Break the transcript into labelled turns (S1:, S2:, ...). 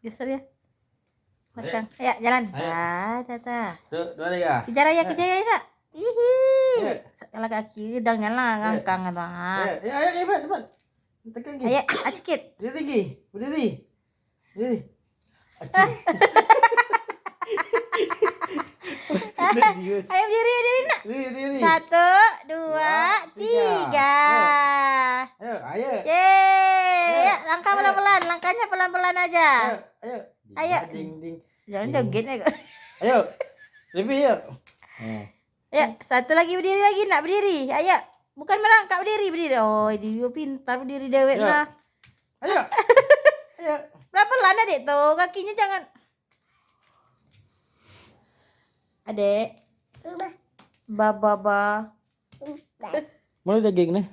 S1: Geser ya. Belakang. Ayo jalan. Tata.
S2: 1, 2, 3.
S1: Kejar aja nak. Ihi. Salah kaki udah nyala ngangkang atau.
S2: Ayo cepat. Tekan lagi.
S1: Ayo, sedikit.
S2: Berdiri.
S1: Ayo berdiri nak.
S2: Berdiri.
S1: 1, 2, 3.
S2: Ayo.
S1: Yeay. Langkah pelan-pelan, langkahnya pelan-pelan aja. Ayo.
S2: Ding.
S1: Jangan joget ya.
S2: Ayo. Lebih yuk.
S1: Ya, satu lagi berdiri lagi nak berdiri. Ayo. Bukan merangkak berdiri. Oh, dia pintar berdiri dewek lah.
S2: Ayo.
S1: Pelan-pelan adik tuh, kakinya jangan. Adek. Ba.
S2: Mana daging nih?